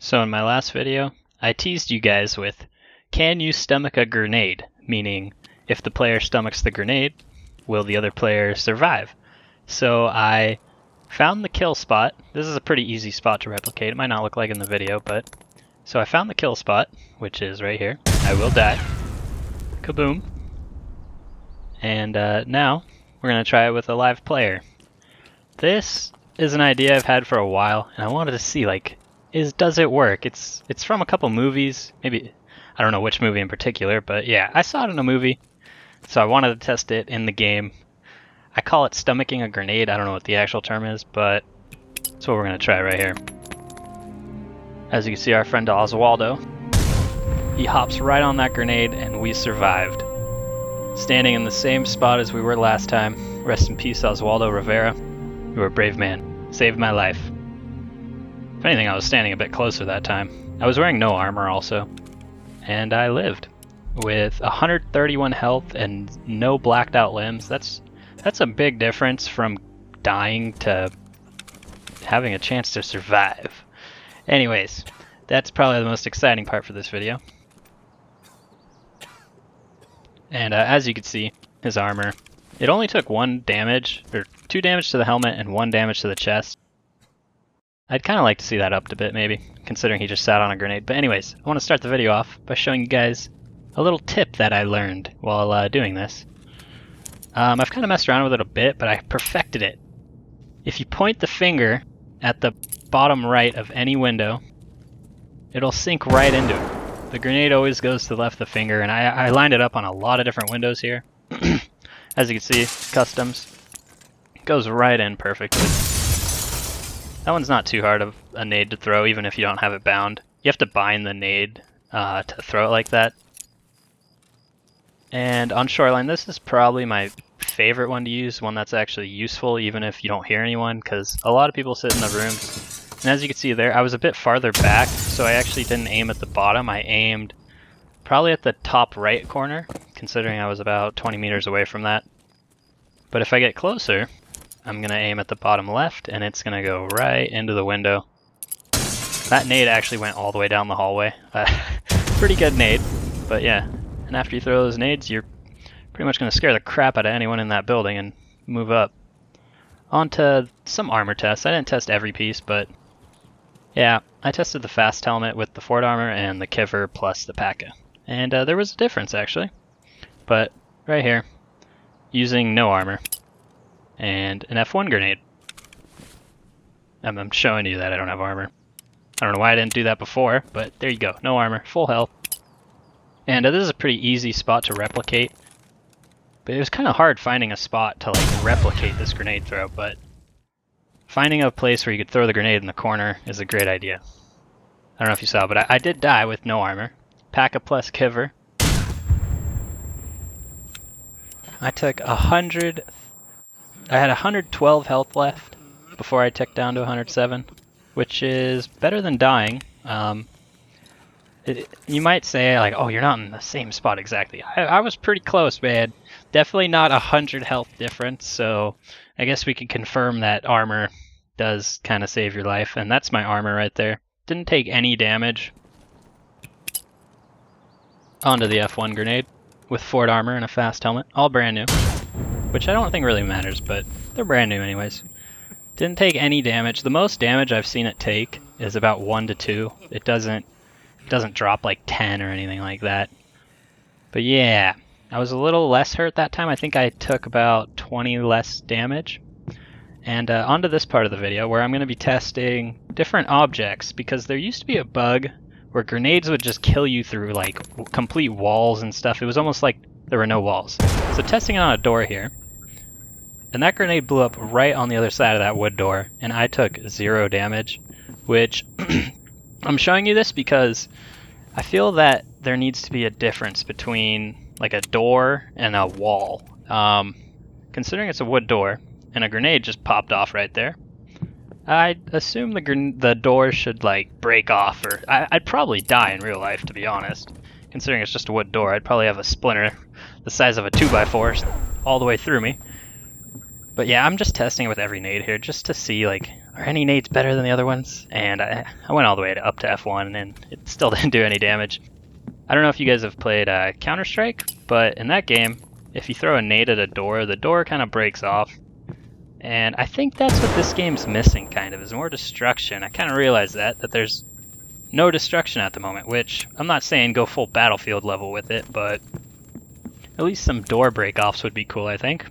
So in my last video, I teased you guys with, can you stomach a grenade? Meaning, if the player stomachs the grenade, will the other player survive? So I found the kill spot. This is a pretty easy spot to replicate. It might not look like in the video, but... So I found the kill spot, which is right here. I will die. Kaboom. And now, we're going to try it with a live player. This is an idea I've had for a while, and I wanted to see, like, does it work? It's from a couple movies, maybe, I don't know which movie in particular, but yeah, I saw it in a movie, so I wanted to test it in the game. I call it stomaching a grenade. I don't know what the actual term is, but that's what we're going to try right here. As you can see, our friend Oswaldo, he hops right on that grenade, and we survived. Standing in the same spot as we were last time. Rest in peace, Oswaldo Rivera. You were a brave man. Saved my life. If anything, I was standing a bit closer that time. I was wearing no armor also. And I lived. With 131 health and no blacked out limbs. That's a big difference from dying to having a chance to survive. Anyways, that's probably the most exciting part for this video. And as you can see, his armor, it only took 1 damage, or 2 damage to the helmet and 1 damage to the chest. I'd kind of like to see that upped a bit, maybe, considering he just sat on a grenade. But anyways, I want to start the video off by showing you guys a little tip that I learned while doing this. I've kind of messed around with it a bit, but I perfected it. If you point the finger at the bottom right of any window, it'll sink right into it. The grenade always goes to the left of the finger, and I lined it up on a lot of different windows here. As you can see, customs. It goes right in perfectly. That one's not too hard of a nade to throw, even if you don't have it bound. You have to bind the nade to throw it like that. And on Shoreline, this is probably my favorite one to use, one that's actually useful, even if you don't hear anyone, because a lot of people sit in the rooms. And as you can see there, I was a bit farther back, so I actually didn't aim at the bottom. I aimed probably at the top right corner, considering I was about 20 meters away from that. But if I get closer, I'm going to aim at the bottom left, and it's going to go right into the window. That nade actually went all the way down the hallway. Pretty good nade, but yeah. And after you throw those nades, you're pretty much going to scare the crap out of anyone in that building and move up. On to some armor tests. I didn't test every piece, but yeah, I tested the fast helmet with the Ford armor and the Kiver plus the P.A.C.A. And there was a difference, actually. But right here, using no armor and an F1 grenade. I'm showing you that I don't have armor. I don't know why I didn't do that before, but there you go. No armor, full health. And this is a pretty easy spot to replicate. But it was kind of hard finding a spot to like replicate this grenade throw, but finding a place where you could throw the grenade in the corner is a great idea. I don't know if you saw, but I did die with no armor. P.A.C.A. plus Kiver. I took 100... I had 112 health left before I ticked down to 107, which is better than dying. You might say, like, oh, you're not in the same spot exactly. I was pretty close, man. Definitely not 100 health difference, so I guess we can confirm that armor does kind of save your life, and that's my armor right there. Didn't take any damage. Onto the F1 grenade with Ford armor and a fast helmet, all brand new, which I don't think really matters, but they're brand new anyways. Didn't take any damage. The most damage I've seen it take is about 1 to 2. It doesn't drop like 10 or anything like that. But yeah, I was a little less hurt that time. I think I took about 20 less damage. And onto this part of the video where I'm going to be testing different objects, because there used to be a bug where grenades would just kill you through like complete walls and stuff. It was almost like there were no walls. So testing it on a door here, and that grenade blew up right on the other side of that wood door, and I took 0 damage, which I'm showing you this because I feel that there needs to be a difference between like a door and a wall. Considering it's a wood door and a grenade just popped off right there, I'd assume the door should like break off, or I'd probably die in real life, to be honest. Considering it's just a wood door, I'd probably have a splinter the size of a 2x4 all the way through me. But yeah, I'm just testing it with every nade here just to see like are any nades better than the other ones? And I went all the way up to F1 and it still didn't do any damage. I don't know if you guys have played Counter-Strike, but in that game, if you throw a nade at a door, the door kind of breaks off. And I think that's what this game's missing, kind of, is more destruction. I kind of realized that there's no destruction at the moment, which I'm not saying go full Battlefield level with it, but at least some door break-offs would be cool, I think.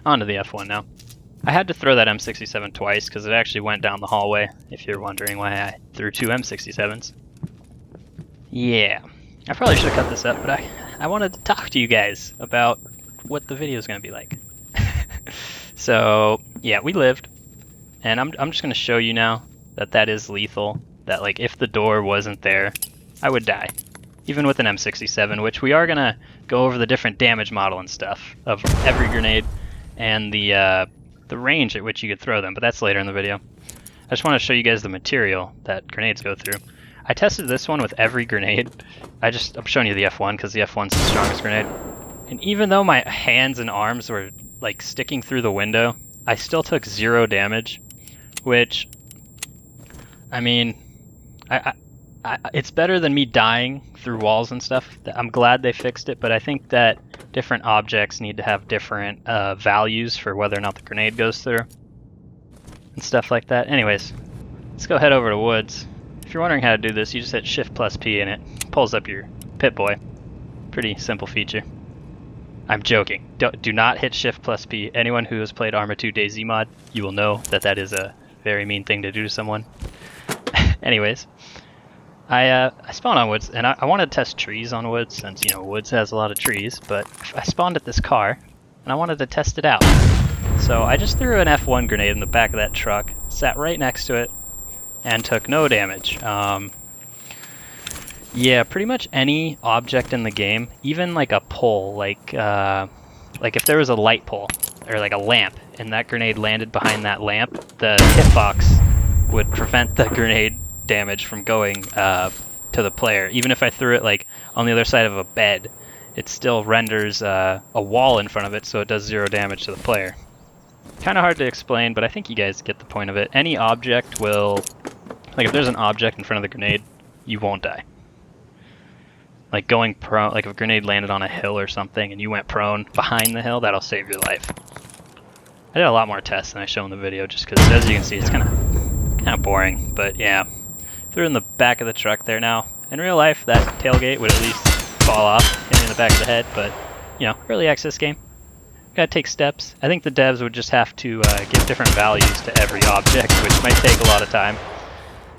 On to the F1 now. I had to throw that M67 twice because it actually went down the hallway, if you're wondering why I threw 2 M67s. Yeah, I probably should have cut this up, but I wanted to talk to you guys about what the video is going to be like. So, yeah, we lived, and I'm just going to show you now that is lethal, that like if the door wasn't there, I would die. Even with an M67, which we are going to go over the different damage model and stuff of every grenade and the range at which you could throw them, but that's later in the video. I just want to show you guys the material that grenades go through. I tested this one with every grenade. I'm showing you the F1 because the F1's the strongest grenade. And even though my hands and arms were like sticking through the window, I still took 0 damage, which, I mean, it's better than me dying through walls and stuff. I'm glad they fixed it, but I think that different objects need to have different values for whether or not the grenade goes through and stuff like that. Anyways, let's go head over to Woods. If you're wondering how to do this, you just hit Shift plus P and it pulls up your Pip-Boy. Pretty simple feature. I'm joking. Do not hit Shift plus P. Anyone who has played Arma 2 DayZ mod, you will know that is a very mean thing to do to someone. Anyways, I spawned on Woods, and I wanted to test trees on Woods, since, you know, Woods has a lot of trees, but I spawned at this car, and I wanted to test it out. So I just threw an F1 grenade in the back of that truck, sat right next to it, and took no damage. Yeah, pretty much any object in the game, even like a pole, like if there was a light pole, or like a lamp, and that grenade landed behind that lamp, the hitbox would prevent the grenade damage from going to the player. Even if I threw it like on the other side of a bed, it still renders a wall in front of it, so it does 0 damage to the player. Kind of hard to explain, but I think you guys get the point of it. Any object will, like if there's an object in front of the grenade, you won't die. Like going prone, like if a grenade landed on a hill or something and you went prone behind the hill, that'll save your life. I did a lot more tests than I show in the video just because, as you can see, it's kind of boring, but yeah. Threw in the back of the truck there now. In real life, that tailgate would at least fall off, hit me in the back of the head, but, you know, early access game. Gotta take steps. I think the devs would just have to give different values to every object, which might take a lot of time.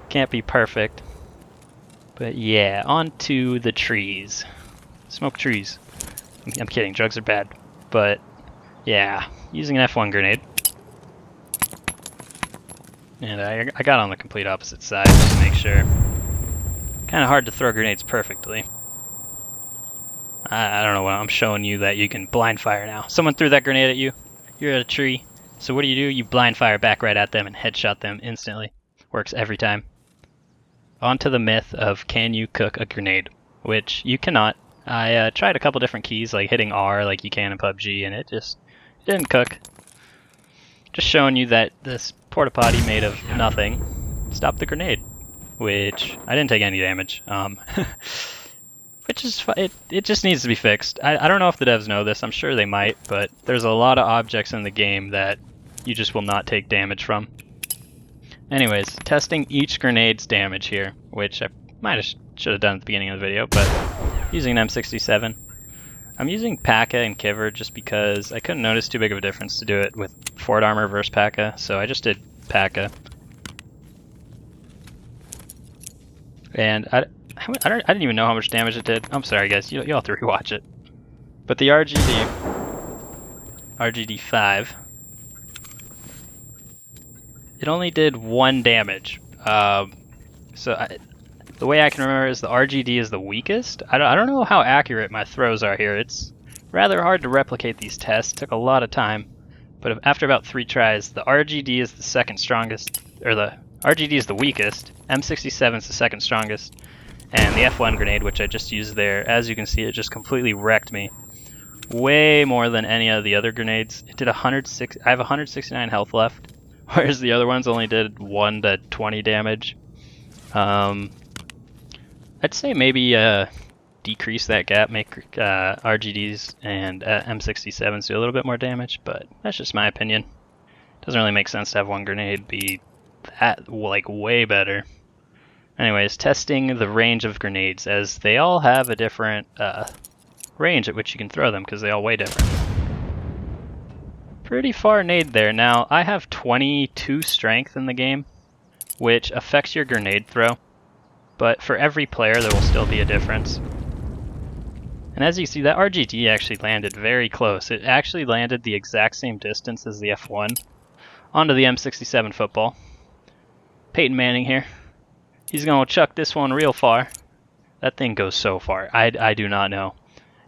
Can't be perfect. But yeah, on to the trees. Smoke trees. I'm kidding, drugs are bad. But yeah, using an F1 grenade. And I got on the complete opposite side just to make sure. Kind of hard to throw grenades perfectly. I don't know what I'm showing you that you can blind fire now. Someone threw that grenade at you. You're at a tree. So what do? You blind fire back right at them and headshot them instantly. Works every time. On to the myth of can you cook a grenade, which you cannot. I tried a couple different keys, like hitting R like you can in PUBG, and it didn't cook. Just showing you that this porta potty made of nothing stopped the grenade, which I didn't take any damage. Which is it just needs to be fixed. I don't know if the devs know this. I'm sure they might, but there's a lot of objects in the game that you just will not take damage from. Anyways, testing each grenade's damage here, which I should have done at the beginning of the video, but using an M67. I'm using P.A.K.A. and Kiver just because I couldn't notice too big of a difference to do it with Fort Armor versus P.A.K.A., so I just did P.A.K.A. And I didn't even know how much damage it did. I'm sorry guys, you'll have to rewatch it. But the RGD5, it only did 1 damage. The way I can remember is the RGD is the weakest. I don't know how accurate my throws are here. It's rather hard to replicate these tests. It took a lot of time. But after about 3 tries, the RGD is the second strongest, or the RGD is the weakest, M67 is the second strongest, and the F1 grenade, which I just used there, as you can see, it just completely wrecked me. way more than any of the other grenades. It did 106. I have 169 health left, whereas the other ones only did 1 to 20 damage. I'd say maybe decrease that gap, make RGDs and M67s do a little bit more damage, but that's just my opinion. Doesn't really make sense to have one grenade be that, like, way better. Anyways, testing the range of grenades, as they all have a different range at which you can throw them, because they all weigh different. Pretty far nade there. Now, I have 22 strength in the game, which affects your grenade throw, but for every player there will still be a difference. And as you see, that RGD actually landed very close. It actually landed the exact same distance as the F1 onto the M67 football. Peyton Manning here. He's going to chuck this one real far. That thing goes so far. I do not know.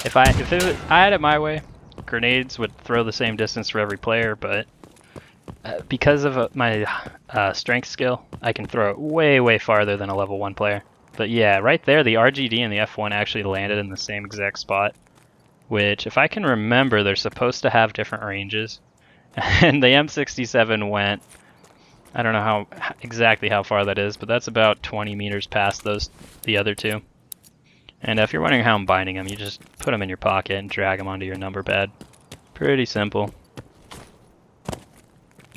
If I had it my way, grenades would throw the same distance for every player, but because of my strength skill, I can throw it way, way farther than a level 1 player. But yeah, right there, the RGD and the F1 actually landed in the same exact spot, which, if I can remember, they're supposed to have different ranges. And the M67 went, I don't know exactly how far that is, but that's about 20 meters past the other two. And if you're wondering how I'm binding them, you just put them in your pocket and drag them onto your number pad. Pretty simple.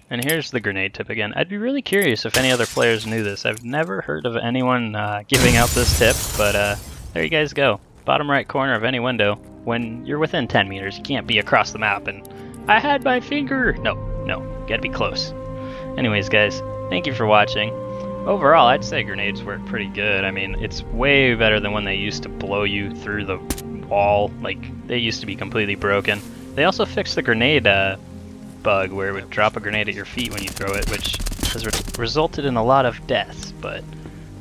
And here's the grenade tip again. I'd be really curious if any other players knew this. I've never heard of anyone giving out this tip, but there you guys go. Bottom right corner of any window. When you're within 10 meters, you can't be across the map and, I had my finger! No, gotta be close. Anyways, guys, thank you for watching. Overall, I'd say grenades work pretty good. I mean, it's way better than when they used to blow you through the wall. Like, they used to be completely broken. They also fixed the grenade bug where it would drop a grenade at your feet when you throw it, which has resulted in a lot of deaths, but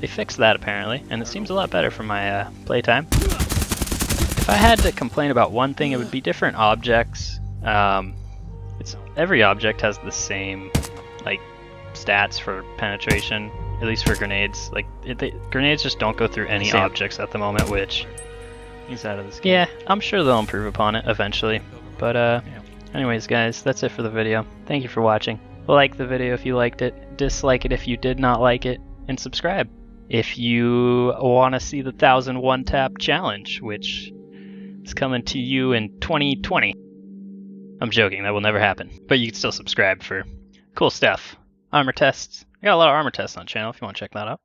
they fixed that apparently, and it seems a lot better for my playtime. If I had to complain about one thing, it would be different objects. Every object has the same like stats for penetration, at least for grenades. Like grenades just don't go through any objects at the moment, which he's out of this game. Yeah, I'm sure they'll improve upon it eventually. But anyways, guys, that's it for the video. Thank you for watching. Like the video if you liked it, dislike it if you did not like it, and subscribe if you want to see the 1001 tap challenge, which is coming to you in 2020. I'm joking, that will never happen. But you can still subscribe for cool stuff. Armor tests. I got a lot of armor tests on the channel if you want to check that out.